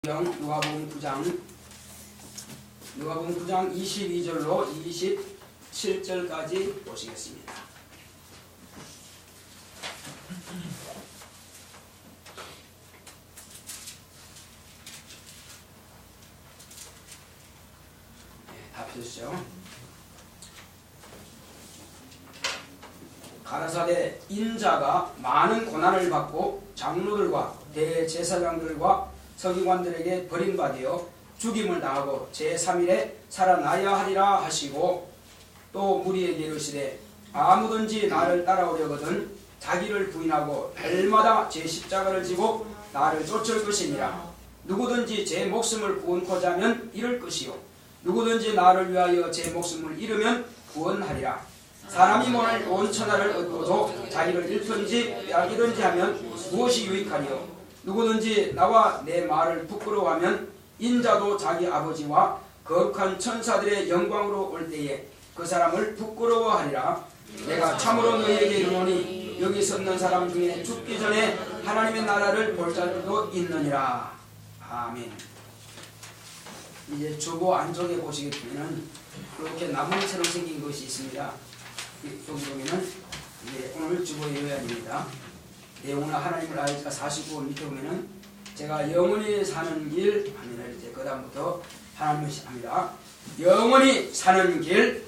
누가복음 9장 22절로 27절까지 보시겠습니다. 다 펴주시죠. 가라사대 인자가 많은 고난을 받고 장로들과 대제사장들과 서기관들에게 버림받아 죽임을 당하고 제3일에 살아나야 하리라 하시고, 또 무리에게 이르시되 아무든지 나를 따라오려거든 자기를 부인하고 날마다 제 십자가를 지고 나를 쫓을 것이니라. 누구든지 제 목숨을 구원코자 하면 잃을 것이요 누구든지 나를 위하여 제 목숨을 잃으면 구원하리라. 사람이 오늘 온 천하를 얻고도 자기를 잃든지 빼앗기든지 하면 무엇이 유익하리요? 누구든지 나와 내 말을 부끄러워하면 인자도 자기 아버지와 거룩한 천사들의 영광으로 올 때에 그 사람을 부끄러워하리라. 내가 참으로 너희에게 이르노니 여기 섰는 사람 중에 죽기 전에 하나님의 나라를 볼 자들도 있느니라. 아멘. 이제 주보 안쪽에 보시게 되면 이렇게 나무처럼 생긴 것이 있습니다. 여기 보면은 이제 오늘 주보의 요약입니다. 내용은 하나님을 알자 49번 밑에 보면은 제가 영원히 사는 길 하면 이제 그 다음부터 하나님을 합니다. 영원히 사는 길,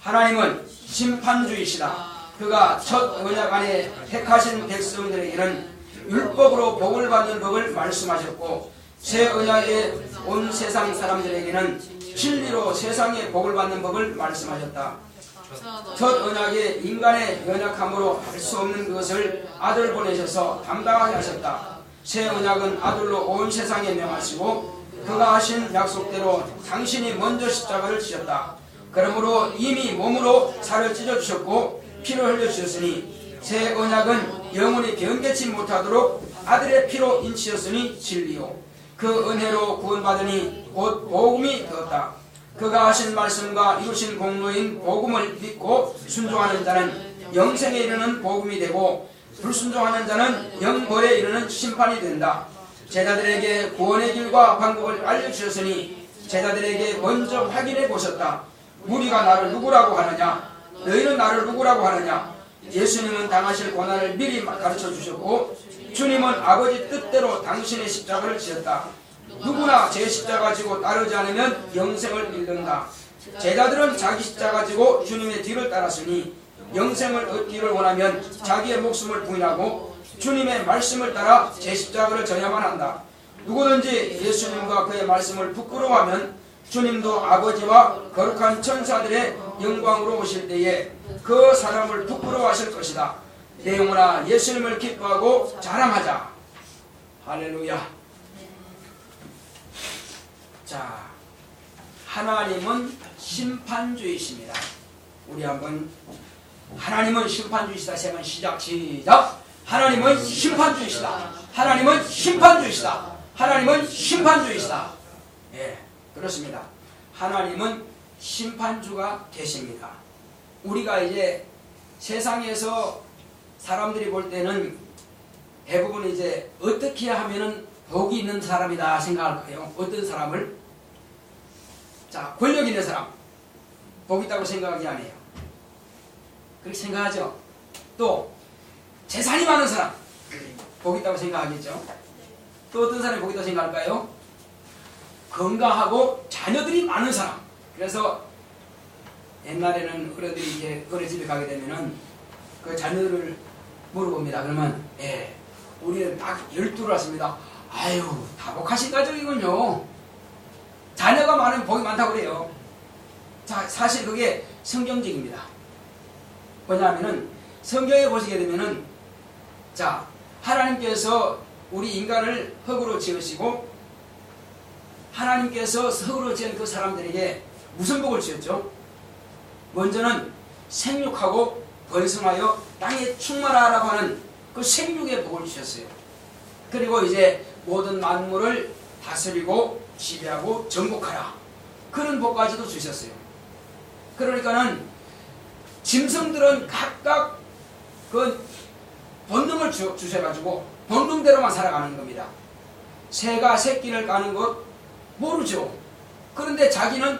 하나님은 심판주이시다. 그가 첫 언약 안에 택하신 백성들에게는 율법으로 복을 받는 법을 말씀하셨고, 새 언약에 온 세상 사람들에게는 진리로 세상에 복을 받는 법을 말씀하셨다. 첫 언약에 인간의 연약함으로 할 수 없는 것을 아들 보내셔서 담당하게 하셨다. 새 언약은 아들로 온 세상에 명하시고 그가 하신 약속대로 당신이 먼저 십자가를 지셨다. 그러므로 이미 몸으로 살을 찢어주셨고 피를 흘려주셨으니 새 언약은 영원히 변개치 못하도록 아들의 피로 인치셨으니 진리요 그 은혜로 구원받으니 곧 복음이 되었다. 그가 하신 말씀과 이루신 공로인 복음을 믿고 순종하는 자는 영생에 이르는 복음이 되고 불순종하는 자는 영벌에 이르는 심판이 된다. 제자들에게 구원의 길과 방법을 알려주셨으니 제자들에게 먼저 확인해 보셨다. 우리가 나를 누구라고 하느냐? 너희는 나를 누구라고 하느냐? 예수님은 당하실 고난을 미리 가르쳐 주셨고 주님은 아버지 뜻대로 당신의 십자가를 지었다. 누구나 제 십자가 지고 따르지 않으면 영생을 잃는다. 제자들은 자기 십자가 지고 주님의 뒤를 따랐으니 영생을 얻기를 원하면 자기의 목숨을 부인하고 주님의 말씀을 따라 제 십자가를 져야만 한다. 누구든지 예수님과 그의 말씀을 부끄러워하면 주님도 아버지와 거룩한 천사들의 영광으로 오실 때에 그 사람을 부끄러워하실 것이다. 내 영혼아 예수님을 기뻐하고 자랑하자. 할렐루야. 자, 하나님은 심판주이십니다. 우리 한번 하나님은 심판주이시다 세번 시작. 하나님은 심판주이시다. 하나님은 심판주이시다. 하나님은 심판주이시다. 예, 그렇습니다. 하나님은 심판주가 되십니다. 우리가 이제 세상에서 사람들이 볼 때는 대부분 이제 어떻게 하면은 복이 있는 사람이다 생각할 거예요. 어떤 사람을? 자, 권력 있는 사람 복 있다고 생각하지 않아요. 그렇게 생각하죠. 또 재산이 많은 사람 복 있다고 생각하겠죠. 또 어떤 사람이 복 있다고 생각할까요? 건강하고 자녀들이 많은 사람. 그래서 옛날에는 어른들이 이제 어린이집에 가게 되면은 그 자녀들을 물어봅니다. 그러면 우리는 딱 12를 왔습니다. 아유, 다복하신 가족이군요. 자녀가 많으면 복이 많다고 그래요. 자, 사실 그게 성경적입니다. 뭐냐면은 성경에 보시게 되면은 자, 하나님께서 우리 인간을 흙으로 지으시고 하나님께서 흙으로 지은 그 사람들에게 무슨 복을 주셨죠? 먼저는 생육하고 번성하여 땅에 충만하라고 하는 그 생육의 복을 주셨어요. 그리고 이제 모든 만물을 다스리고 지배하고 정복하라. 그런 복까지도 주셨어요. 그러니까는 짐승들은 각각 그 본능을 주셔가지고 본능대로만 살아가는 겁니다. 새가 새끼를 까는 것 모르죠. 그런데 자기는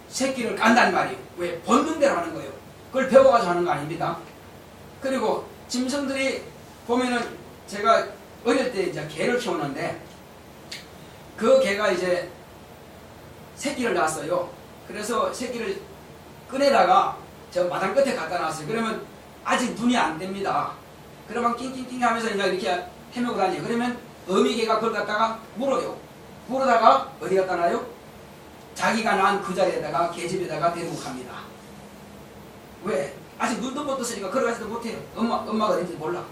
새끼를 깐단 말이에요. 왜? 본능대로 하는 거예요. 그걸 배워가지고 하는 거 아닙니다. 그리고 짐승들이 보면은 제가 어릴 때 이제 개를 키우는데 그 개가 이제 새끼를 낳았어요. 그래서 새끼를 꺼내다가 저 마당 끝에 갖다 놨어요. 그러면 아직 눈이 안 뗍니다. 그러면 낑낑낑 하면서 이제 이렇게 헤매고 다녀요. 그러면 어미개가 그걸 갖다가 물어요. 물어다가 어디 갖다 놔요? 자기가 낳은 그 자리에다가 개집에다가 데리고 갑니다. 왜? 아직 눈도 못 떴으니까 걸어가지도 못해요. 엄마가 어딘지 몰라.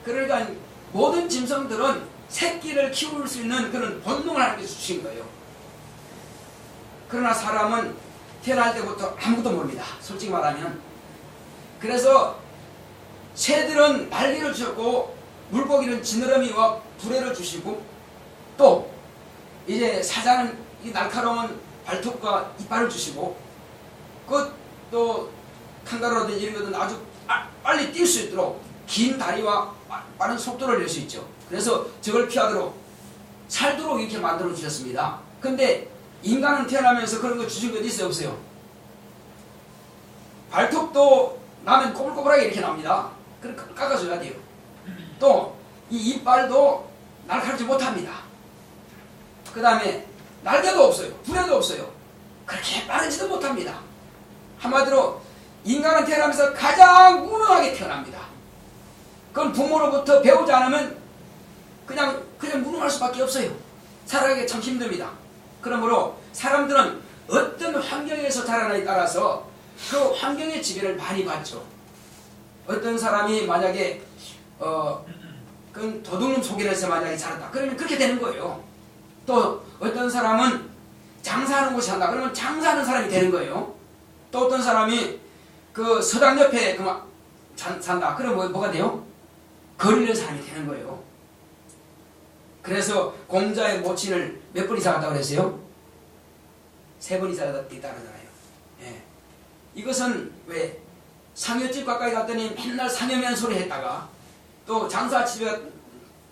그러니까 모든 짐승들은 새끼를 키울 수 있는 그런 본능을 하나님께서 주신 거예요. 그러나 사람은 태어날 때부터 아무것도 모릅니다. 솔직히 말하면. 그래서 새들은 날개를 주셨고 물고기는 지느러미와 두레를 주시고 또 이제 사자는 이 날카로운 발톱과 이빨을 주시고 또 칸가루라든지 이런 것들은 아주 빨리 뛸 수 있도록 긴 다리와 빠른 속도를 낼 수 있죠. 그래서 저걸 피하도록 살도록 이렇게 만들어 주셨습니다. 근데 인간은 태어나면서 그런 거 주신 것 있어요? 없어요? 발톱도 나면 꼬불꼬불하게 이렇게 납니다. 그럼 깎아줘야 돼요. 또 이 이빨도 날카롭지 못합니다. 그 다음에 날개도 없어요. 부레도 없어요. 그렇게 빠르지도 못합니다. 한마디로 인간은 태어나면서 가장 무능하게 태어납니다. 그건 부모로부터 배우지 않으면 그냥 무능할 수밖에 없어요. 살아가기 참 힘듭니다. 그러므로 사람들은 어떤 환경에서 자라나에 따라서 그 환경의 지배를 많이 받죠. 어떤 사람이 만약에 그 도둑놈 속에서 만약에 자랐다. 그러면 그렇게 되는 거예요. 또 어떤 사람은 장사하는 곳에 산다. 그러면 장사하는 사람이 되는 거예요. 또 어떤 사람이 그 서당 옆에 산다. 그러면 뭐가 돼요? 거리는 사람이 되는 거예요. 그래서 공자의 모친을 몇 번 이상 갔다고 그랬어요? 3번 이상 갔다 그러잖아요. 예. 이것은 왜? 상여집 가까이 갔더니 맨날 상여면 소리 했다가 또 장사집에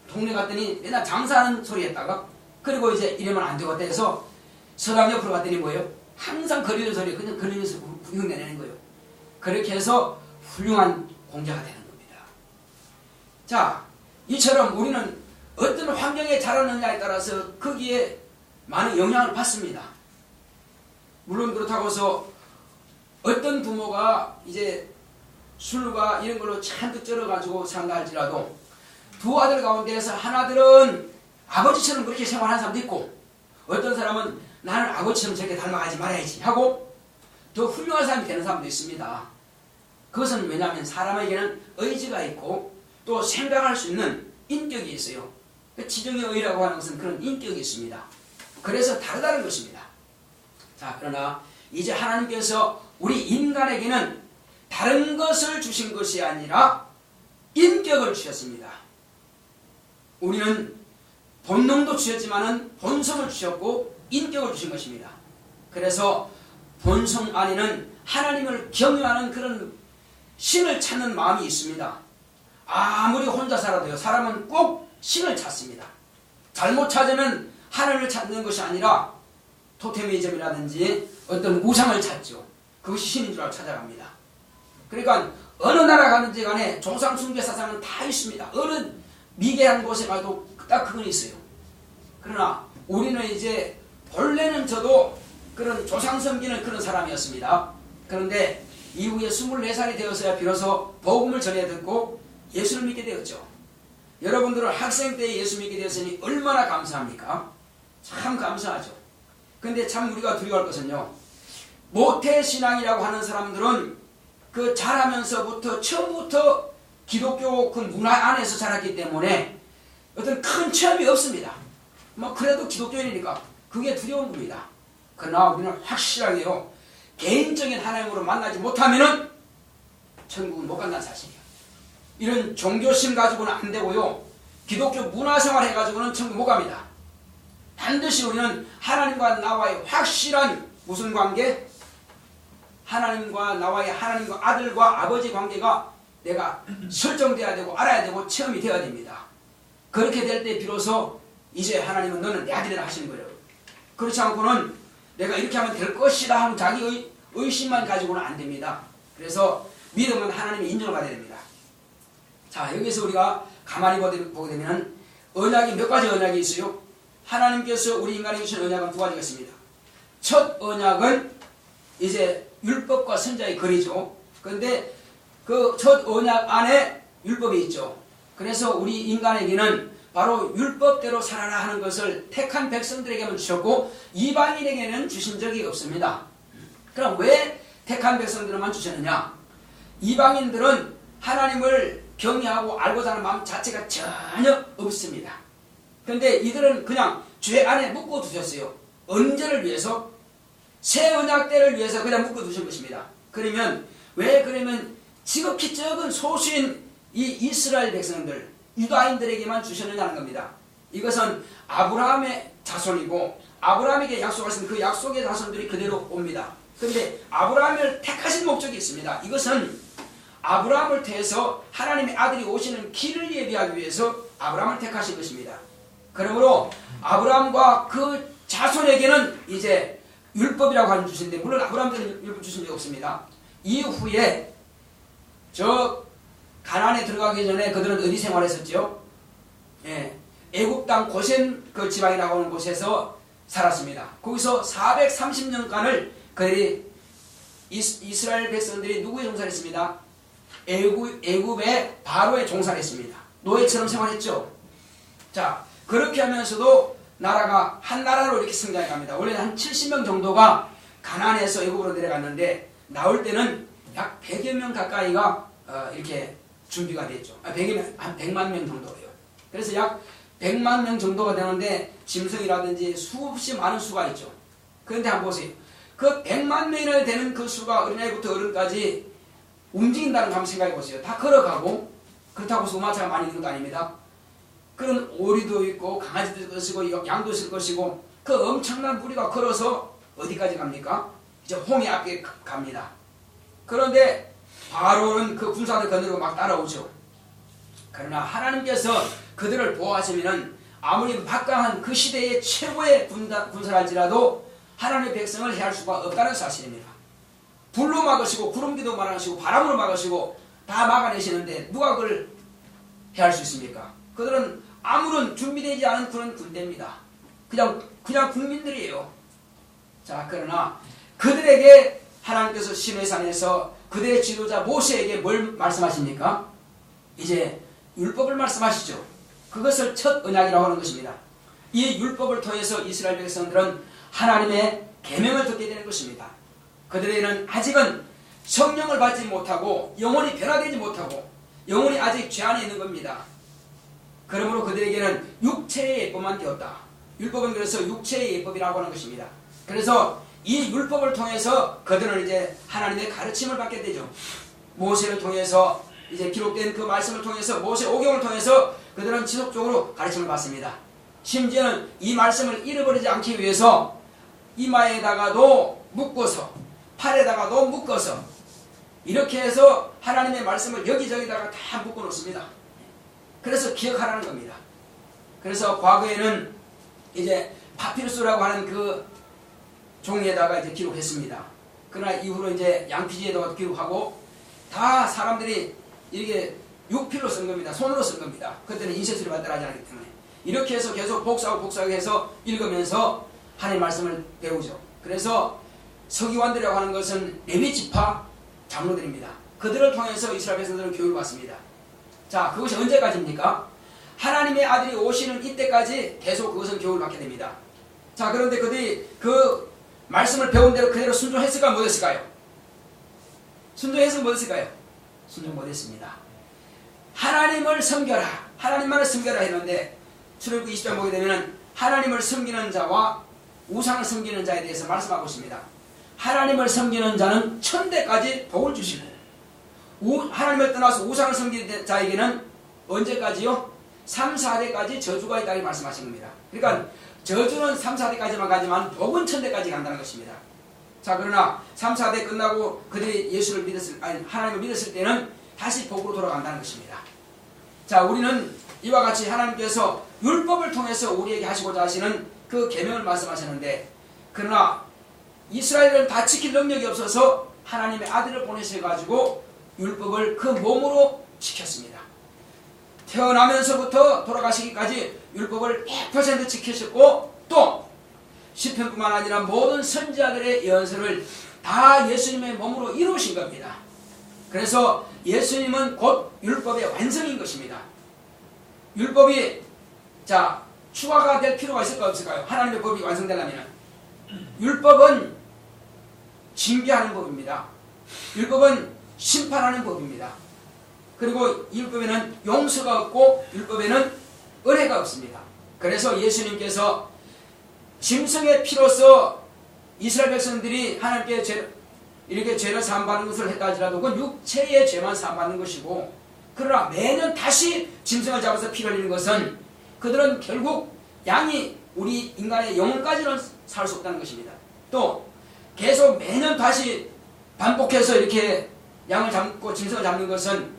동네 갔더니 맨날 장사하는 소리 했다가 그리고 이제 이러면 안 되겠다 해서 서당 옆으로 갔더니 뭐예요? 항상 거리는 소리 그냥 거리면서 흉내내는 거예요. 그렇게 해서 훌륭한 공자가 되는 겁니다. 자, 이처럼 우리는 어떤 환경에 자라느냐에 따라서 거기에 많은 영향을 받습니다. 물론 그렇다고 해서 어떤 부모가 이제 술과 이런 걸로 잔뜩 쩔어가지고 산다 할지라도 두 아들 가운데에서 한 아들은 아버지처럼 그렇게 생활하는 사람도 있고 어떤 사람은 나는 아버지처럼 저렇게 닮아가지 말아야지 하고 더 훌륭한 사람이 되는 사람도 있습니다. 그것은 왜냐하면 사람에게는 의지가 있고 또 생각할 수 있는 인격이 있어요. 지정의 의라고 하는 것은 그런 인격이 있습니다. 그래서 다르다는 것입니다. 자, 그러나 이제 하나님께서 우리 인간에게는 다른 것을 주신 것이 아니라 인격을 주셨습니다. 우리는 본능도 주셨지만은 본성을 주셨고 인격을 주신 것입니다. 그래서 본성 안에는 하나님을 경외하는 그런 신을 찾는 마음이 있습니다. 아무리 혼자 살아도요, 사람은 꼭 신을 찾습니다. 잘못 찾으면 하나님을 찾는 것이 아니라 토테미즘이라든지 어떤 우상을 찾죠. 그것이 신인 줄 알고 찾아갑니다. 그러니까 어느 나라 가든지 간에 조상 숭배 사상은 다 있습니다. 어느 미개한 곳에 가도 딱 그건 있어요. 그러나 우리는 이제 본래는 저도 그런 조상 섬기는 그런 사람이었습니다. 그런데 이후에 24살이 되어서야 비로소 복음을 전해 듣고 예수를 믿게 되었죠. 여러분들은 학생 때 예수 믿게 되었으니 얼마나 감사합니까? 참 감사하죠. 근데 참 우리가 두려워할 것은요, 모태신앙이라고 하는 사람들은 그 자라면서부터 처음부터 기독교 그 문화 안에서 자랐기 때문에 어떤 큰 체험이 없습니다. 뭐 그래도 기독교인이니까 그게 두려운 겁니다. 그러나 우리는 확실하게요, 개인적인 하나님으로 만나지 못하면은 천국은 못 간다는 사실이에요. 이런 종교심 가지고는 안 되고요, 기독교 문화생활 해가지고는 천국 못 갑니다. 반드시 우리는 하나님과 나와의 확실한 무슨 관계? 하나님과 나와의 하나님과 아들과 아버지 관계가 내가 설정돼야 되고 알아야 되고 체험이 되어야 됩니다. 그렇게 될 때 비로소 이제 하나님은 너는 내 아들이라 하시는 거예요. 그렇지 않고는 내가 이렇게 하면 될 것이다 하는 자기 의심만 가지고는 안 됩니다. 그래서 믿음은 하나님의 인정을 받아야 됩니다. 자, 여기서 우리가 가만히 보게 되면 언약이 몇 가지 언약이 있어요. 하나님께서 우리 인간에게 주신 언약은 두 가지가 있습니다. 첫 언약은 이제 율법과 선자의 거리죠. 그런데 그 첫 언약 안에 율법이 있죠. 그래서 우리 인간에게는 바로 율법대로 살아라 하는 것을 택한 백성들에게만 주셨고 이방인에게는 주신 적이 없습니다. 그럼 왜 택한 백성들만 주셨느냐? 이방인들은 하나님을 경외하고 알고자 하는 마음 자체가 전혀 없습니다. 그런데 이들은 그냥 죄 안에 묶어두셨어요. 언제를 위해서? 새 언약 때를 위해서 그냥 묶어두신 것입니다. 그러면 지극히 적은 소수인 이 이스라엘 백성들, 유다인들에게만 주셨느냐는 겁니다. 이것은 아브라함의 자손이고 아브라함에게 약속하신 그 약속의 자손들이 그대로 옵니다. 그런데 아브라함을 택하신 목적이 있습니다. 이것은 아브라함을 통해서 하나님의 아들이 오시는 길을 예비하기 위해서 아브라함을 택하신 것입니다. 그러므로 아브라함과 그 자손에게는 이제 율법이라고 하는 주신데, 물론 아브라함들은 율법 주신 적이 없습니다. 이후에 저 가나안에 들어가기 전에 그들은 어디 생활했었죠? 애굽 땅 고센 그 지방이라고 하는 곳에서 살았습니다. 거기서 430년간을 그들이 이스라엘 백성들이 누구의 종사를 했습니다? 애굽의 바로의 종사를 했습니다. 노예처럼 생활했죠. 자, 그렇게 하면서도 나라가 한 나라로 이렇게 성장해 갑니다. 원래는 한 70명 정도가 가나안에서 애굽으로 내려갔는데 나올 때는 약 100여 명 가까이가 이렇게 준비가 됐죠. 한 100만 명 정도예요. 그래서 약 100만 명 정도가 되는데 짐승이라든지 수없이 많은 수가 있죠. 그런데 한번 보세요. 그 100만 명이나 되는 그 수가 어린아이부터 어른까지 움직인다는 거 한번 생각해 보세요. 다 걸어가고, 그렇다고 해서 우마차가 많이 있는 거 아닙니다. 그런 오리도 있고 강아지도 있을 것이고 양도 있을 것이고 그 엄청난 무리가 걸어서 어디까지 갑니까? 이제 홍해 앞에 갑니다. 그런데 바로는 그 군사들 거느리고 막 따라오죠. 그러나 하나님께서 그들을 보호하시면은 아무리 막강한 그 시대의 최고의 군사랄지라도 하나님의 백성을 해할 수가 없다는 사실입니다. 불로 막으시고 구름기도 막으시고 바람으로 막으시고 다 막아내시는데 누가 그걸 해할 수 있습니까? 그들은 아무런 준비되지 않은 그런 군대입니다. 그냥 국민들이에요. 자, 그러나 그들에게 하나님께서 시내산에서 그들의 지도자 모세에게 뭘 말씀하십니까? 이제 율법을 말씀하시죠. 그것을 첫 언약이라고 하는 것입니다. 이 율법을 통해서 이스라엘 백성들은 하나님의 계명을 듣게 되는 것입니다. 그들에게는 아직은 성령을 받지 못하고 영혼이 변화되지 못하고 영혼이 아직 죄 안에 있는 겁니다. 그러므로 그들에게는 육체의 예법만 되었다. 율법은 그래서 육체의 예법이라고 하는 것입니다. 그래서 이 율법을 통해서 그들은 이제 하나님의 가르침을 받게 되죠. 모세를 통해서 이제 기록된 그 말씀을 통해서 모세 오경을 통해서 그들은 지속적으로 가르침을 받습니다. 심지어는 이 말씀을 잃어버리지 않기 위해서 이마에다가도 묶어서 팔에다가도 묶어서 이렇게 해서 하나님의 말씀을 여기저기다가 다 묶어 놓습니다. 그래서 기억하라는 겁니다. 그래서 과거에는 이제 파피루스라고 하는 그 종이에다가 이제 기록했습니다. 그러나 이후로 이제 양피지에다가 기록하고 다 사람들이 이렇게 육필로 쓴 겁니다. 손으로 쓴 겁니다. 그때는 인쇄술이 발달하지 않기 때문에 이렇게 해서 계속 복사하고 해서 읽으면서 하나님의 말씀을 배우죠. 그래서 서기관들이라고 하는 것은 레위 지파 장로들입니다. 그들을 통해서 이스라엘 백성들은 교육을 받습니다. 자, 그것이 언제까지입니까? 하나님의 아들이 오시는 이때까지 계속 그것은 교육을 받게 됩니다. 자, 그런데 그들이 그 말씀을 배운 대로 그대로 순종했을까 못했을까요? 순종했으면 못했을까요? 순종 못했습니다. 하나님을 섬겨라, 하나님만을 섬겨라 했는데 출애굽기 20장 보게 되면 하나님을 섬기는 자와 우상을 섬기는 자에 대해서 말씀하고 있습니다. 하나님을 섬기는 자는 천대까지 복을 주시고 하나님을 떠나서 우상을 섬기는 자에게는 언제까지요? 3, 4대까지 저주가 있다고 말씀하신 겁니다. 그러니까 저주는 3, 4대까지만 가지만 복은 천대까지 간다는 것입니다. 자, 그러나 3, 4대 끝나고 그들이 하나님을 믿었을 때는 다시 복으로 돌아간다는 것입니다. 자, 우리는 이와 같이 하나님께서 율법을 통해서 우리에게 하시고자 하시는 그 계명을 말씀하셨는데, 그러나 이스라엘은 다 지킬 능력이 없어서 하나님의 아들을 보내셔가지고 율법을 그 몸으로 지켰습니다. 태어나면서부터 돌아가시기까지 율법을 100% 지키셨고, 또 시편뿐만 아니라 모든 선지자들의 예언서를 다 예수님의 몸으로 이루신 겁니다. 그래서 예수님은 곧 율법의 완성인 것입니다. 율법이 추가가 될 필요가 있을까 없을까요? 하나님의 법이 완성되려면 율법은 징계하는 법입니다. 율법은 심판하는 법입니다. 그리고 율법에는 용서가 없고 율법에는 은혜가 없습니다. 그래서 예수님께서 짐승의 피로서 이스라엘 백성들이 하나님께 이렇게 죄를 사함받는 것을 했다 할지라도 그건 육체의 죄만 사함받는 것이고, 그러나 매년 다시 짐승을 잡아서 피를 흘리는 것은 그들은 결국 양이 우리 인간의 영혼까지는 살 수 없다는 것입니다. 또 계속 매년 다시 반복해서 이렇게 양을 잡고 짐승을 잡는 것은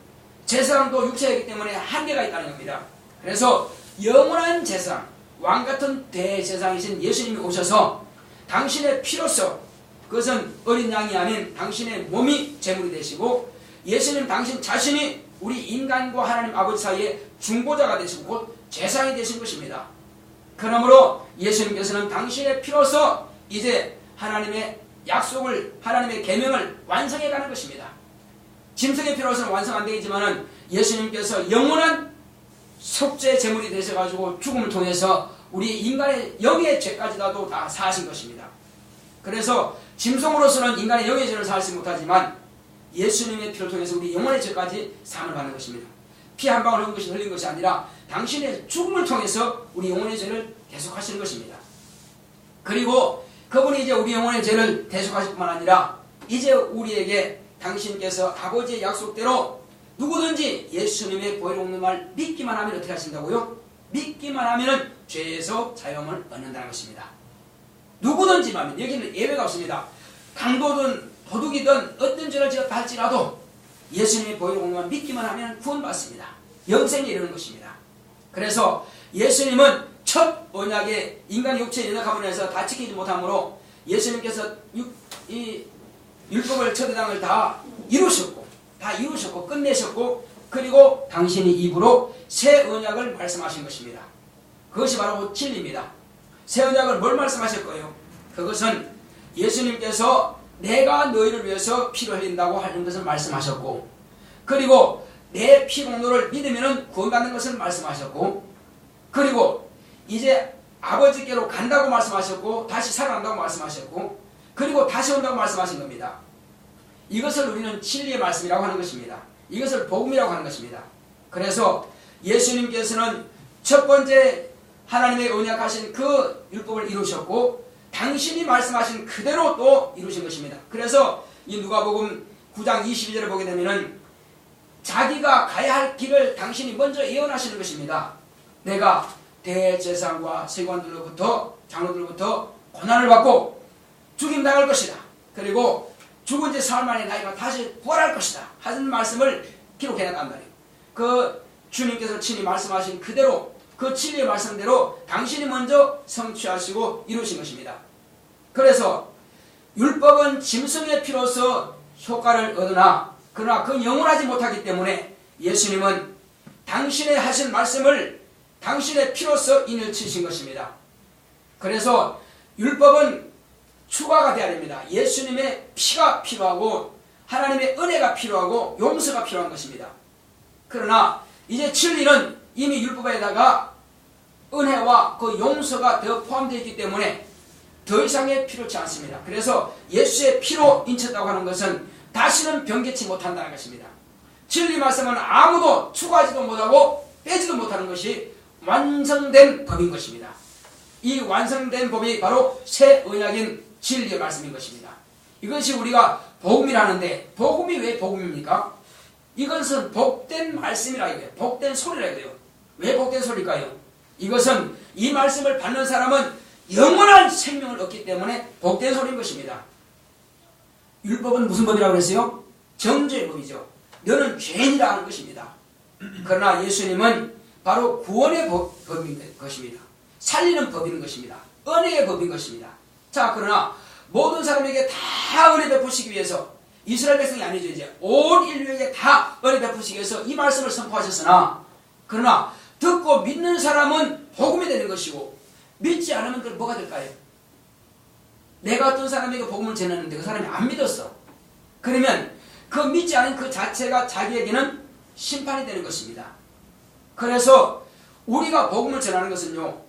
제사장도 육체이기 때문에 한계가 있다는 겁니다. 그래서 영원한 제사장, 왕같은 대제사장이신 예수님이 오셔서 당신의 피로서, 그것은 어린 양이 아닌 당신의 몸이 제물이 되시고, 예수님 당신 자신이 우리 인간과 하나님 아버지 사이에 중보자가 되시고 곧 제사장이 되신 것입니다. 그러므로 예수님께서는 당신의 피로서 이제 하나님의 약속을, 하나님의 계명을 완성해 가는 것입니다. 짐승의 피로서는 완성 안 되겠지만은 예수님께서 영원한 속죄 제물이 되셔가지고 죽음을 통해서 우리 인간의 영의 죄까지도 다 사하신 것입니다. 그래서 짐승으로서는 인간의 영의 죄를 사하지 못하지만 예수님의 피를 통해서 우리 영혼의 죄까지 사함을 받는 것입니다. 피 한 방울 흘린 것이 아니라 당신의 죽음을 통해서 우리 영혼의 죄를 대속하시는 것입니다. 그리고 그분이 이제 우리 영혼의 죄를 대속하실 뿐만 아니라 이제 우리에게 당신께서 아버지의 약속대로 누구든지 예수님의 보혈을 먹는 말 믿기만 하면 어떻게 하신다고요? 믿기만 하면 죄에서 자유함을 얻는다는 것입니다. 누구든지 하면, 여기는 예외가 없습니다. 강도든 도둑이든 어떤 죄를 지었다 할지라도 예수님의 보혈을 먹는 말 믿기만 하면 구원받습니다. 영생에 이르는 것입니다. 그래서 예수님은 첫 언약의 인간의 육체의 연약함으로 해서 다 지키지 못하므로 예수님께서 이 율법을 첫대당을 다 이루셨고 끝내셨고, 그리고 당신이 입으로 새 언약을 말씀하신 것입니다. 그것이 바로 진리입니다. 새 언약을 뭘 말씀하실 거예요? 그것은 예수님께서 내가 너희를 위해서 피를 흘린다고 하는 것을 말씀하셨고, 그리고 내 피 공로를 믿으면 구원받는 것을 말씀하셨고, 그리고 이제 아버지께로 간다고 말씀하셨고, 다시 살아난다고 말씀하셨고, 그리고 다시 온다고 말씀하신 겁니다. 이것을 우리는 진리의 말씀이라고 하는 것입니다. 이것을 복음이라고 하는 것입니다. 그래서 예수님께서는 첫 번째 하나님의 언약하신 그 율법을 이루셨고, 당신이 말씀하신 그대로 또 이루신 것입니다. 그래서 이 누가복음 9장 22절을 보게 되면은 자기가 가야 할 길을 당신이 먼저 예언하시는 것입니다. 내가 대제사장과 세관들로부터 장로들로부터 고난을 받고 죽임당할 것이다. 그리고 죽은 지 사흘 만에 나이가 다시 부활할 것이다 하는 말씀을 기록해놨단 말이에요. 그 주님께서 친히 말씀하신 그대로, 그 진리의 말씀대로 당신이 먼저 성취하시고 이루신 것입니다. 그래서 율법은 짐승의 피로서 효과를 얻으나 그러나 그 영원하지 못하기 때문에 예수님은 당신의 하신 말씀을 당신의 피로서 인을 치신 것입니다. 그래서 율법은 추가가 되어야 됩니다. 예수님의 피가 필요하고 하나님의 은혜가 필요하고 용서가 필요한 것입니다. 그러나 이제 진리는 이미 율법에다가 은혜와 그 용서가 더 포함되어 있기 때문에 더 이상의 필요치 않습니다. 그래서 예수의 피로 인쳤다고 하는 것은 다시는 변개치 못한다는 것입니다. 진리 말씀은 아무도 추가하지도 못하고 빼지도 못하는 것이 완성된 법인 것입니다. 이 완성된 법이 바로 새 언약인 진리의 말씀인 것입니다. 이것이 우리가 복음이라는데, 복음이 왜 복음입니까? 이것은 복된 말씀이라 해요. 복된 소리라 해요. 왜 복된 소리일까요? 이것은 이 말씀을 받는 사람은 영원한 생명을 얻기 때문에 복된 소리인 것입니다. 율법은 무슨 법이라고 그랬어요? 정죄의 법이죠. 너는 죄인이라 하는 것입니다. 그러나 예수님은 바로 구원의 법인 것입니다. 살리는 법인 것입니다. 은혜의 법인 것입니다. 자, 그러나 모든 사람에게 다 은혜 베푸시기 위해서, 이스라엘 백성이 아니죠, 이제 온 인류에게 다 은혜 베푸시기 위해서 이 말씀을 선포하셨으나, 그러나 듣고 믿는 사람은 복음이 되는 것이고, 믿지 않으면 그 뭐가 될까요? 내가 어떤 사람에게 복음을 전했는데 그 사람이 안 믿었어. 그러면 그 믿지 않은 그 자체가 자기에게는 심판이 되는 것입니다. 그래서 우리가 복음을 전하는 것은요,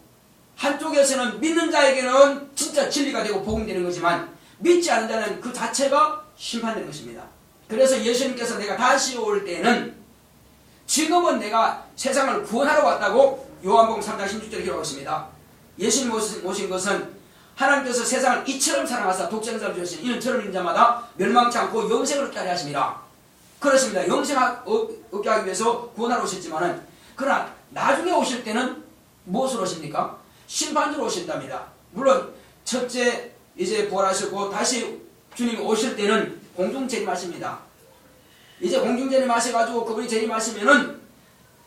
한쪽에서는 믿는 자에게는 진짜 진리가 되고 복음이 되는 거지만, 믿지 않는 자는 그 자체가 심판되는 것입니다. 그래서 예수님께서 내가 다시 올 때는, 지금은 내가 세상을 구원하러 왔다고 요한복음 3장 16절에 기록하고 있습니다. 예수님 오신 것은 하나님께서 세상을 이처럼 사랑하사 독생자를 주셨으니 이는 저를 믿는 자마다 멸망치 않고 영생을 얻게 하려 하심이라. 그렇습니다. 영생 얻게 하기 위해서 구원하러 오셨지만은, 그러나 나중에 오실 때는 무엇으로 오십니까? 심판주로 오신답니다. 물론 첫째 이제 부활하셨고 다시 주님이 오실 때는 공중 재림하십니다. 이제 공중 재림하셔가지고 그분이 재림하시면은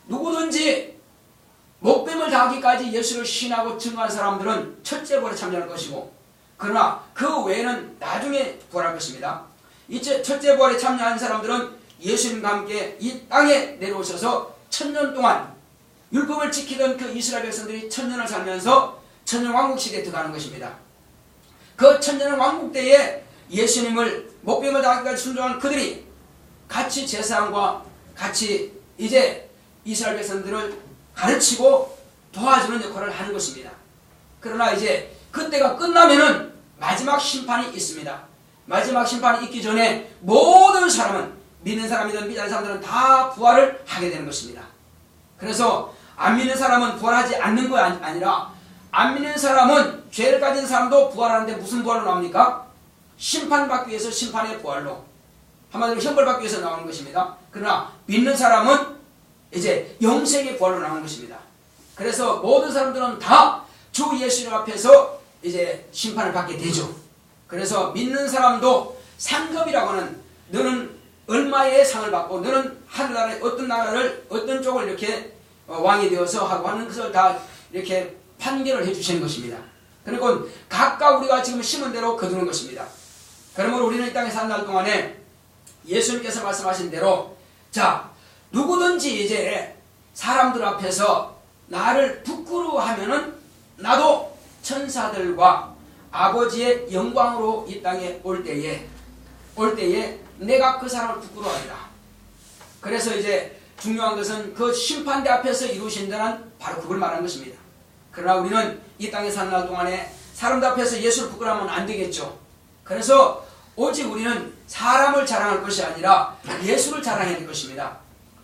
누구든지 목뱀을 당하기까지 예수를 신하고 증거한 사람들은 첫째 부활에 참여할 것이고, 그러나 그 외에는 나중에 부활할 것입니다. 이제 첫째 부활에 참여한 사람들은 예수님과 함께 이 땅에 내려오셔서 1000년 동안 율법을 지키던 그 이스라엘 백성들이 1000년을 살면서 천년 왕국 시대에 들어가는 것입니다. 그 1000년 왕국 때에 예수님을 목뱀을 당하기까지 순종한 그들이 같이 제사장과 같이 이제 이스라엘 백성들을 가르치고 도와주는 역할을 하는 것입니다. 그러나 이제 그때가 끝나면은 마지막 심판이 있습니다. 마지막 심판이 있기 전에 모든 사람은, 믿는 사람이든 믿지 않는 사람들은 다 부활을 하게 되는 것입니다. 그래서 안 믿는 사람은 부활하지 않는 거 아니라, 안 믿는 사람은, 죄를 가진 사람도 부활하는데 무슨 부활로 나옵니까? 심판받기 위해서 심판의 부활로, 한마디로 형벌받기 위해서 나오는 것입니다. 그러나 믿는 사람은 이제 영생의 부활로 나오는 것입니다. 그래서 모든 사람들은 다 주 예수님 앞에서 이제 심판을 받게 되죠. 그래서 믿는 사람도 상급이라고 하는, 너는 얼마의 상을 받고 너는 하늘나라의 어떤 나라를 어떤 쪽을 이렇게 왕이 되어서 하고 하는 것을 다 이렇게 판결을 해주시는 것입니다. 그리고 각각 우리가 지금 심은 대로 거두는 것입니다. 그러므로 우리는 이 땅에 사는 날 동안에 예수님께서 말씀하신 대로, 자, 누구든지 이제 사람들 앞에서 나를 부끄러워하면은 나도 천사들과 아버지의 영광으로 이 땅에 올 때에 내가 그 사람을 부끄러워하리라. 그래서 이제 중요한 것은 그 심판대 앞에서 이루신다는 바로 그걸 말하는 것입니다. 그러나 우리는 이 땅에 사는 날 동안에 사람들 앞에서 예수를 부끄러워하면 안 되겠죠. 그래서 오직 우리는 사람을 자랑할 것이 아니라 예수를 자랑해야 될 것입니다.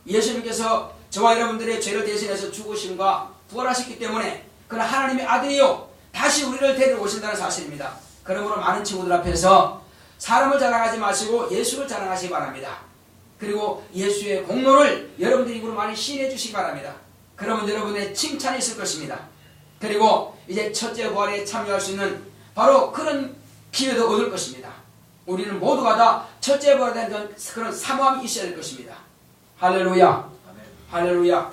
예수님께서 저와 여러분들의 죄를 대신해서 죽으심과 부활하셨기 때문에, 그러나 하나님의 아들이요 다시 우리를 데리러 오신다는 사실입니다. 그러므로 많은 친구들 앞에서 사람을 자랑하지 마시고 예수를 자랑하시기 바랍니다. 그리고 예수의 공로를 여러분들 입으로 많이 시인해 주시기 바랍니다. 그러면 여러분의 칭찬이 있을 것입니다. 그리고 이제 첫째 부활에 참여할 수 있는 바로 그런 기회도 얻을 것입니다. 우리는 모두가 다 첫째 부활에 대한 그런 사모함이 있어야 될 것입니다. 할렐루야. 할렐루야.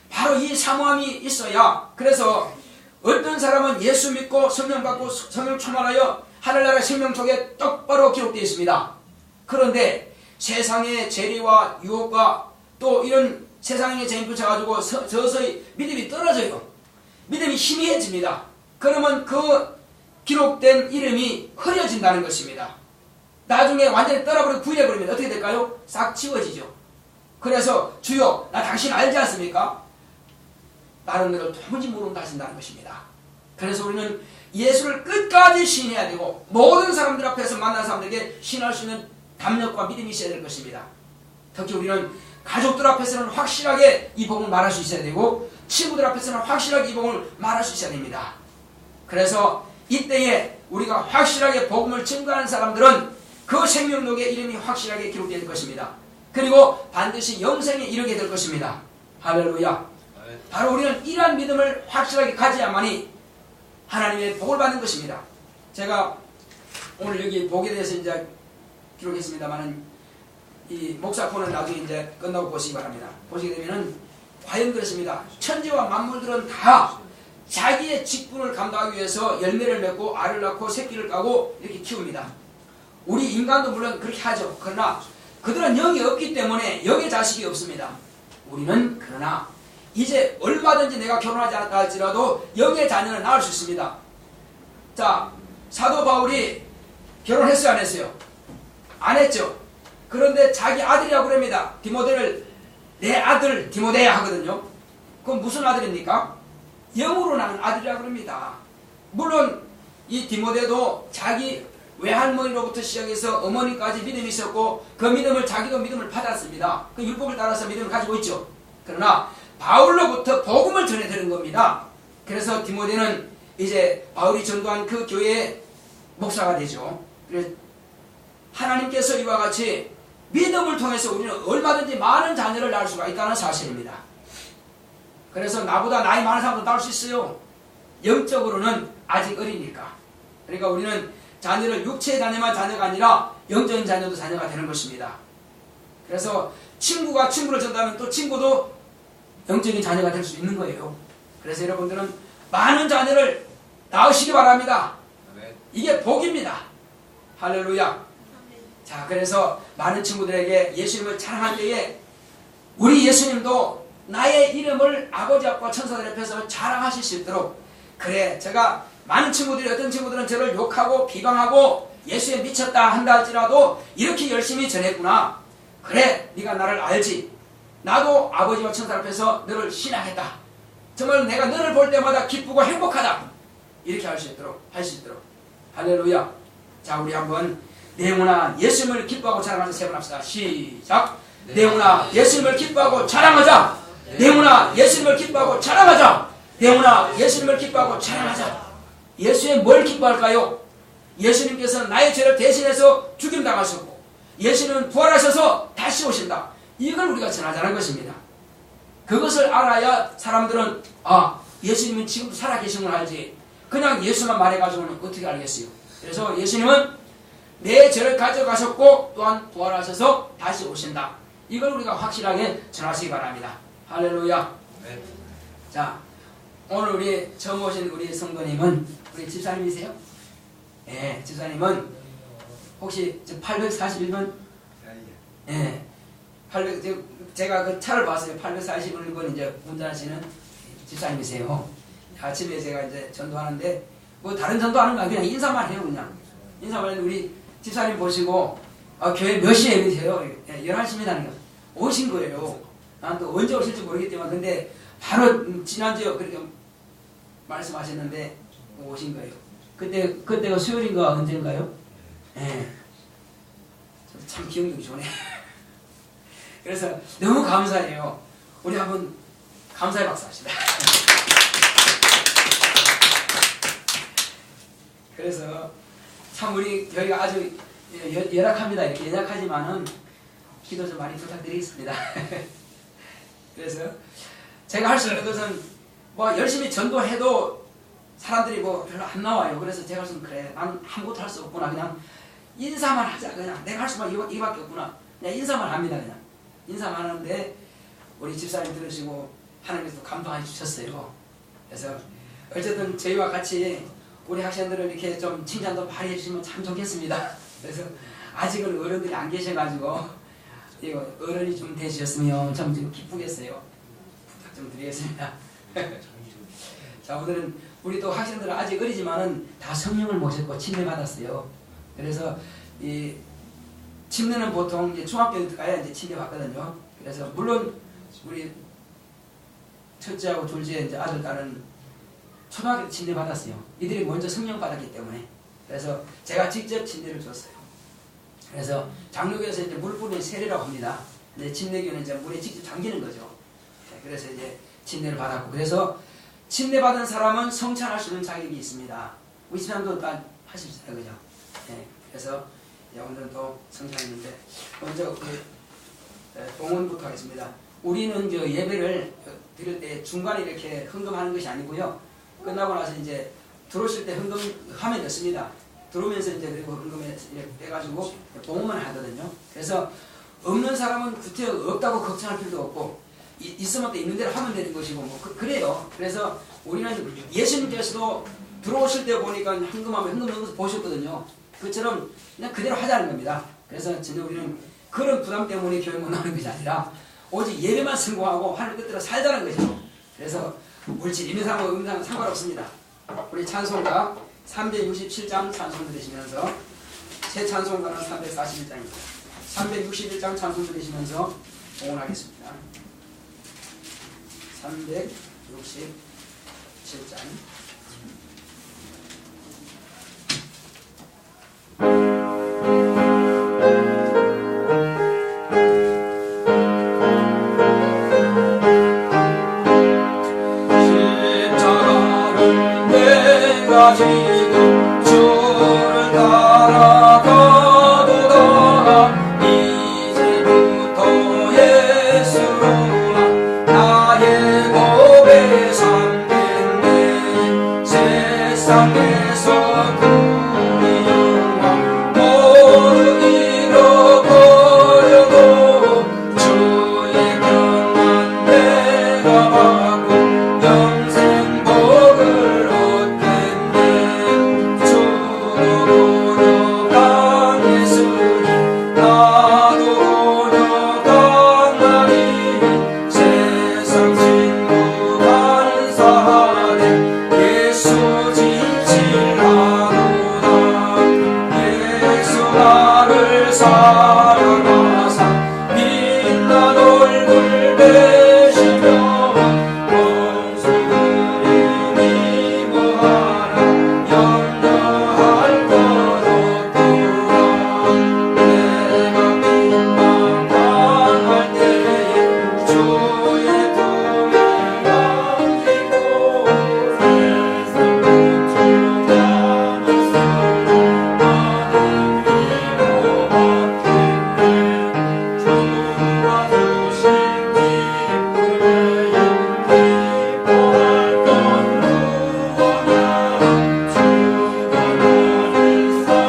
바로 이 사모함이 있어야, 그래서 어떤 사람은 예수 믿고 성령 받고 성령 충만하여 하늘나라 생명 속에 똑바로 기록되어 있습니다. 그런데 세상의 재리와 유혹과 또 이런 세상의 재미 붙여가지고 서서히 믿음이 떨어져요. 믿음이 희미해집니다. 그러면 그 기록된 이름이 흐려진다는 것입니다. 나중에 완전히 떨어버리고 부인해버리면 어떻게 될까요? 싹 지워지죠. 그래서 주여 나 당신 알지 않습니까? 다른 것을 도무지 모른다 하신다는 것입니다. 그래서 우리는 예수를 끝까지 신해야 되고, 모든 사람들 앞에서 만난 사람들에게 신할 수 있는 담력과 믿음이 있어야 될 것입니다. 특히 우리는 가족들 앞에서는 확실하게 이 복음을 말할 수 있어야 되고, 친구들 앞에서는 확실하게 이 복음을 말할 수 있어야 됩니다. 그래서 이때에 우리가 확실하게 복음을 증거하는 사람들은 그 생명록에 이름이 확실하게 기록되어 있을 것입니다. 그리고 반드시 영생에 이르게 될 것입니다. 할렐루야. 바로 우리는 이러한 믿음을 확실하게 가져야만이 하나님의 복을 받는 것입니다. 제가 오늘 여기 복에 대해서 이제 기록했습니다만은 이 목사폰은 나중에 이제 끝나고 보시기 바랍니다. 보시게 되면은 과연 그렇습니다. 천지와 만물들은 다 자기의 직분을 감당하기 위해서 열매를 맺고 알을 낳고 새끼를 까고 이렇게 키웁니다. 우리 인간도 물론 그렇게 하죠. 그러나 그들은 영이 없기 때문에 영의 자식이 없습니다. 우리는 그러나 이제 얼마든지 내가 결혼하지 않았다 할지라도 영의 자녀는 낳을 수 있습니다. 자, 사도 바울이 결혼했어요, 안 했어요? 안 했죠. 그런데 자기 아들이라고 그럽니다. 디모데를 내 아들 디모데야 하거든요. 그건 무슨 아들입니까? 영으로 낳은 아들이라고 그럽니다. 물론 이 디모데도 자기 외할머니로부터 시작해서 어머니까지 믿음이 있었고 그 믿음을 자기도 믿음을 받았습니다. 그 율법을 따라서 믿음을 가지고 있죠. 그러나 바울로부터 복음을 전해 들은 겁니다. 그래서 디모데는 이제 바울이 전도한 그 교회의 목사가 되죠. 그래서 하나님께서 이와 같이 믿음을 통해서 우리는 얼마든지 많은 자녀를 낳을 수가 있다는 사실입니다. 그래서 나보다 나이 많은 사람도 낳을 수 있어요. 영적으로는 아직 어리니까. 그러니까 우리는 자녀를 육체의 자녀만 자녀가 아니라 영적인 자녀도 자녀가 되는 것입니다. 그래서 친구가 친구를 전다면 또 친구도 영적인 자녀가 될 수 있는 거예요. 그래서 여러분들은 많은 자녀를 낳으시기 바랍니다. 이게 복입니다. 할렐루야. 자, 그래서 많은 친구들에게 예수님을 자랑할 때에 우리 예수님도 나의 이름을 아버지 앞과 천사들 앞에서 자랑하실 수 있도록, 그래 제가 많은 친구들이, 어떤 친구들은 저를 욕하고 비방하고 예수에 미쳤다 한다 할지라도 이렇게 열심히 전했구나, 그래 네가 나를 알지, 나도 아버지와 천사 앞에서 너를 신앙했다, 정말 내가 너를 볼 때마다 기쁘고 행복하다, 이렇게 할 수 있도록 할렐루야. 자, 우리 한번 내 영혼아 예수님을 기뻐하고 자랑하자 세 번 합시다. 시작. 내 영혼아 예수님을 기뻐하고 자랑하자. 내 영혼아 예수님을 기뻐하고 자랑하자. 내 영혼아 예수님을 기뻐하고 자랑하자. 예수님 뭘 기뻐할까요? 예수님께서 나의 죄를 대신해서 죽임당하셨고 예수님은 부활하셔서 다시 오신다. 이걸 우리가 전하자는 것입니다. 그것을 알아야 사람들은 예수님은 지금도 살아계신 걸 알지, 그냥 예수만 말해가지고는 어떻게 알겠어요? 그래서 예수님은 내 죄를 가져가셨고 또한 부활하셔서 다시 오신다. 이걸 우리가 확실하게 전하시기 바랍니다. 할렐루야. 네. 자, 오늘 우리 처음 오신 우리 성도님은 우리 집사님이세요? 네, 집사님은 혹시 841번? 네, 800, 제가 그 차를 봤어요. 841번 이제 운전하시는 집사님이세요. 아침에 제가 이제 전도하는데 뭐 다른 전도하는 거 아니고 그냥 인사만 해요. 그냥 인사만 해도 우리 집사님 보시고 교회 몇 시에 예배세요? 11시입니다. 오신 거예요. 난 또 언제 오실지 모르겠지만 근데 바로 지난주에 그렇게 말씀하셨는데 오신 거예요. 그때가 수요일인가 언젠가요? 네. 참 기억력이 좋네. 그래서 너무 감사해요. 우리 한번 감사의 박수 합시다. 그래서 참 우리 교회가 아주 열악합니다. 이렇게 연약하지만은 기도 좀 많이 부탁드리겠습니다. 그래서 제가 할 수 있는 것은 뭐 열심히 전도해도 사람들이 뭐 별로 안 나와요. 그래서 제가 좀 그래, 난 아무것도 할 수 없구나, 그냥 인사만 하자, 그냥 내가 할 수만 이거밖에 없구나, 그냥 인사만 합니다. 그냥 인사만 하는데 우리 집사님 들으시고 하나님께서 감동해 주셨어요. 그래서 어쨌든 저희와 같이 우리 학생들을 이렇게 좀 칭찬도 많이 해주시면 참 좋겠습니다. 그래서 아직은 어른들이 안 계셔가지고 이거 어른이 좀 되셨으면 참 기쁘겠어요. 부탁 좀 드리겠습니다. 자, 오늘은 우리 또 학생들은 아직 어리지만은 다 성령을 모셨고 침례 받았어요. 그래서 이 침례는 보통 이제 중학교 때 가야 이제 침례 받거든요. 그래서 물론 우리 첫째하고 둘째 이제 아들 딸은 초등학교 때 침례 받았어요. 이들이 먼저 성령 받았기 때문에. 그래서 제가 직접 침례를 줬어요. 그래서 장로교에서 이제 물 뿌리는 세례라고 합니다. 근데 침례교는 이제 물에 직접 잠기는 거죠. 그래서 이제 침례를 받았고, 그래서 침례 받은 사람은 성찬할 수 있는 자격이 있습니다. 우리 집사람도 다 하십시다, 그죠? 네, 그래서 오늘은 또 성찬했는데 먼저 봉헌부터 하겠습니다. 우리는 저 예배를 드릴 때 중간에 이렇게 헌금하는 것이 아니고요. 끝나고 나서 이제 들어오실 때 헌금하면 됐습니다. 들어오면서 이제 그리고 헌금에 빼가지고 봉헌만 하거든요. 그래서 없는 사람은 구태 없다고 걱정할 필요도 없고, 있으면 또 있는 대로 하면 되는 것이고 뭐 그래요. 그래서 우리는 예수님께서도 들어오실 때 보니까 헌금하면 헌금 보셨거든요. 그처럼 그냥 그대로 하자는 겁니다. 그래서 진짜 우리는 그런 부담 때문에 교회 못 나오는 것이 아니라 오직 예배만 승고하고 하늘 뜻대로 살자는 거죠. 그래서 물질 임상과 음상 상관없습니다. 우리 찬송가 367장 찬송 들으시면서 새 찬송가는 341장입니다. 361장 찬송 들으시면서 봉헌하겠습니다. 367장 십자가를 내가 지고 주를 따라가도다 이제부터 예수로만 나의 고백 삼겠네 세상에서 그리 영광 모두 잃어버려도 주의 명만 내가 받고 영생 복을 얻겠네 주도 고려한 예수님 나도 고려한 나니 세상 친구 간사하네 예수 진실하도다 예수 나를 사랑하사 빛난 얼굴 되시며 원수들이 미워하라 염려할 것 없도다 내가 빈망당할 때에 주의 품에 안기고 세상 고충하는 소리 나는 위로받겠네 주가 주신 기쁨에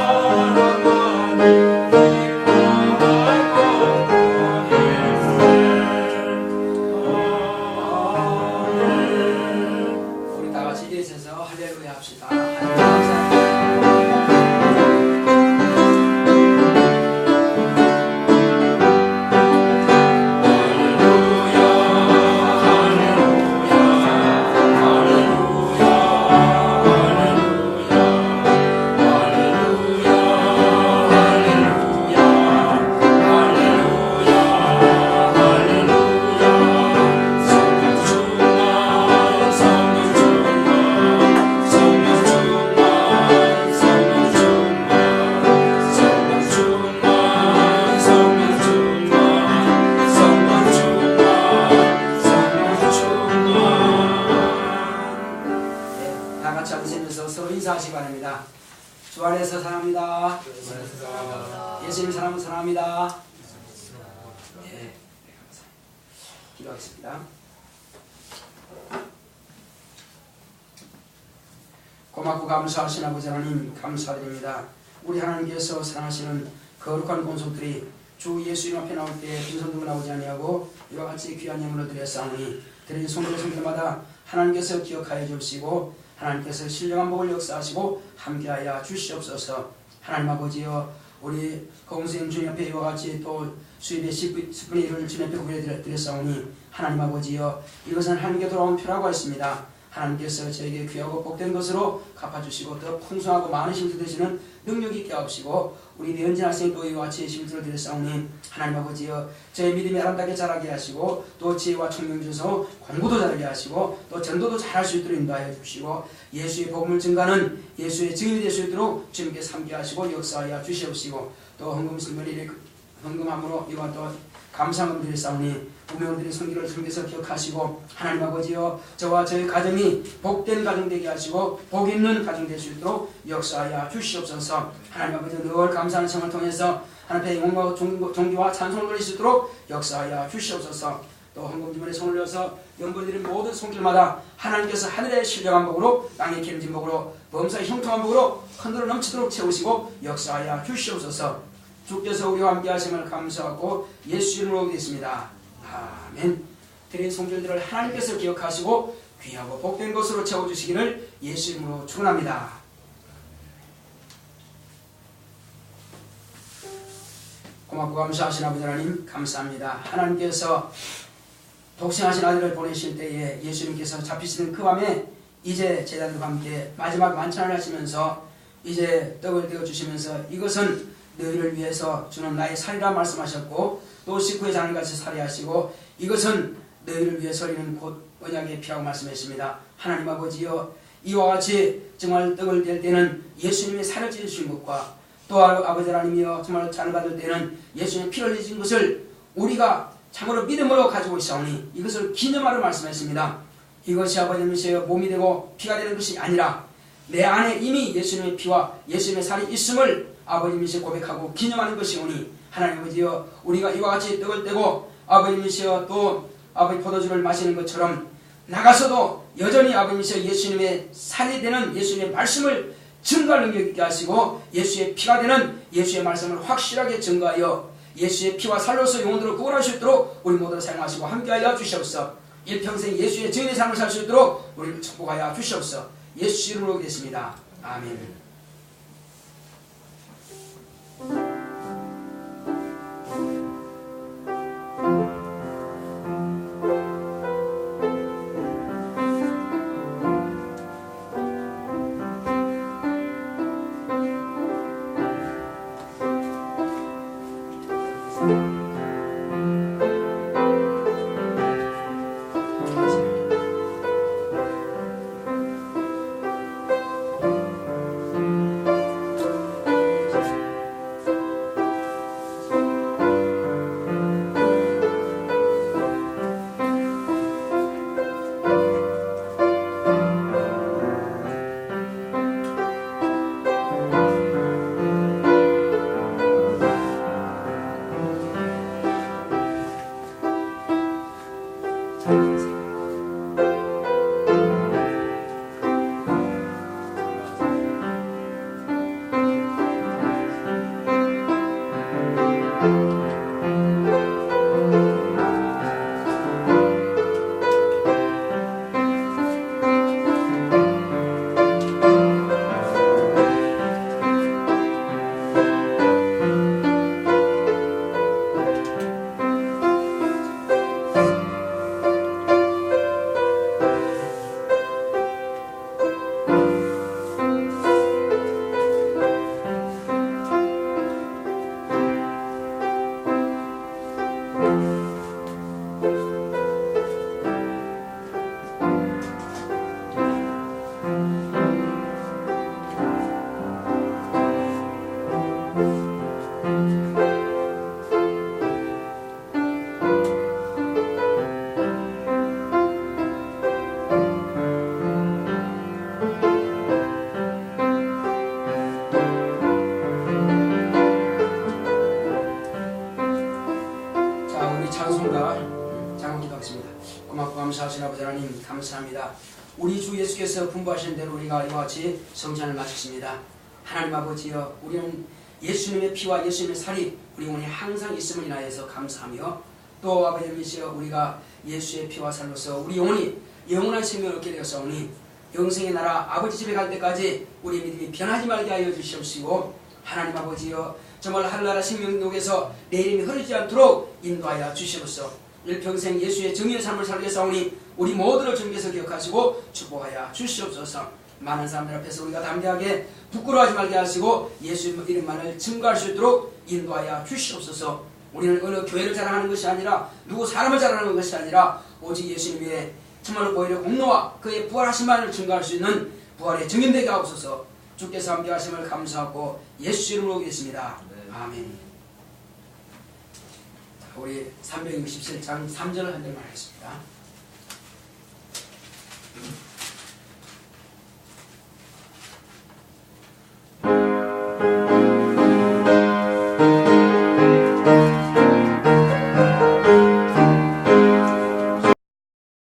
기뻐할 건 무엇냐 주가 나를 사랑하니 기뻐할 것 뿐일세. 우리 다 같이 일어서서 할렐루야 합시다. 할렐루야. 다 같이 앉으시면서 서로 인사하시기 바랍니다. 주 안에서 사랑합니다. 예수님 사랑합니다. 네, 기도하겠습니다. 고맙고 감사하신 아버지 하나님 감사드립니다. 우리 하나님께서 사랑하시는 거룩한 공속들이 주 예수님 앞에 나올 때 빈손 들고 나오지 아니하고 이와 같이 귀한 예물로 드렸사오니 드린 손길마다 하나님께서 기억하여 주시고 하나님께서 신령한 복을 역사하시고 함께하여 주시옵소서. 하나님 아버지여 우리 공수님 주님 앞에 이와 같이 또 수입의 10분의 1을 주님 앞에 구해드렸사오니 하나님 아버지여 이것은 하나님께 돌아온 표라고 했습니다. 하나님께서 저에게 귀하고 복된 것으로 갚아주시고 더 풍성하고 많은 심술 되시는 능력이 있게 하옵시고 우리 내은진 학생 또 이와 같이 심술을 드렸사오니 하나님 아버지여 저의 믿음이 아름답게 자라게 하시고 또 지혜와 총명 주셔서 공부도 잘하게 하시고 또 전도도 잘할 수 있도록 인도하여 주시고 예수의 복음을 증가하는 예수의 증인이 될 수 있도록 주님께 삼게 하시고 역사하여 주시옵시고 또 헌금함으로 이와 또 감사함을 드렸사오니 부모님들의 손길을 주님께서 기억하시고 하나님 아버지여 저와 저의 가정이 복된 가정 되게 하시고 복 있는 가정 될 수 있도록 역사하여 주시옵소서. 하나님 아버지 늘 감사하는 생활을 통해서 하나님의 영광과 존귀와 찬송을 돌릴 수 있도록 역사하여 주시옵소서. 또 헌금주머니에 손을 넣어서 연보드린 모든 손길마다 하나님께서 하늘의 신령한 복으로 땅의 기름진 복으로 범사의 형통한 복으로 흔들어 넘치도록 채우시고 역사하여 주시옵소서. 주께서 우리와 함께 하심을 감사하고 예수 이름으로 기도했습니다. 아멘. 드린 성질들을 하나님께서 기억하시고 귀하고 복된 것으로 채워주시기를 예수 이름으로 축원합니다. 고맙고 감사하신 아버지 하나님 감사합니다. 하나님께서 독생하신 아들을 보내실 때에 예수님께서 잡히시는 그 밤에 이제 제자들과 함께 마지막 만찬을 하시면서 이제 떡을 떼어주시면서 이것은 너희를 위해서 주는 나의 살이라 말씀하셨고 또 식구의 잔을같이 살해하시고 이것은 너희를 위해서 흘리는 곧 언약의 피라고 말씀했습니다. 하나님 아버지여 이와 같이 정말 떡을 뗄 때는 예수님의 살을 찢으신 것과 또 아버지 하나님이여 정말 잔을 받을 때는 예수님의 피를 흘리신 것을 우리가 참으로 믿음으로 가지고 있사오니 이것을 기념하러 말씀했습니다. 이것이 아버지님이시여 몸이 되고 피가 되는 것이 아니라 내 안에 이미 예수님의 피와 예수님의 살이 있음을 아버지님이시여 고백하고 기념하는 것이오니 하나님 아버지여 우리가 이와 같이 떡을 떼고 아버지님이시여 또 아버지 포도주를 마시는 것처럼 나가서도 여전히 아버지님이시여 예수님의 살이 되는 예수님의 말씀을 증거할 능력 있게 하시고 예수의 피가 되는 예수의 말씀을 확실하게 증거하여 예수의 피와 살로서 영혼들을 구원할 수 있도록 우리 모두 사용하시고 함께하여 주시옵소서. 일평생 예수의 증인의 삶을 살 수 있도록 우리를 축복하여 주시옵소서. 예수 이름으로 기도했습니다. 아멘. 감사하신 아버지 하나님 감사합니다. 우리 주 예수께서 분부하신 대로 우리가 이와 같이 성찬을 마쳤습니다. 하나님 아버지여 우리는 예수님의 피와 예수님의 살이 우리 영혼에 항상 있음을 인하여서 감사하며 또 아버지님이시여 우리가 예수의 피와 살로서 우리 영혼이 영원한 생명을 얻게 되었사오니 영생의 나라 아버지 집에 갈 때까지 우리 믿음이 변하지 말게 하여 주시옵시고 하나님 아버지여 정말 하늘나라 생명록에서 내 이름이 흐르지 않도록 인도하여 주시옵소서. 일평생 예수의 정의의 삶을 살게 사오니 우리 모두를 주님께서 기억하시고 축복하여 주시옵소서. 많은 사람들 앞에서 우리가 담대하게 부끄러워하지 말게 하시고 예수 이름만을 증거할 수 있도록 인도하여 주시옵소서. 우리는 어느 교회를 자랑하는 것이 아니라 누구 사람을 자랑하는 것이 아니라 오직 예수님의 정말로 보혈의 공로와 그의 부활하심만을 증거할 수 있는 부활의 증인되게 하옵소서. 주께서 함께 하심을 감사하고 예수 이름으로 기도했습니다. 아멘. 우리 367장 3절 한 절만 하겠습니다.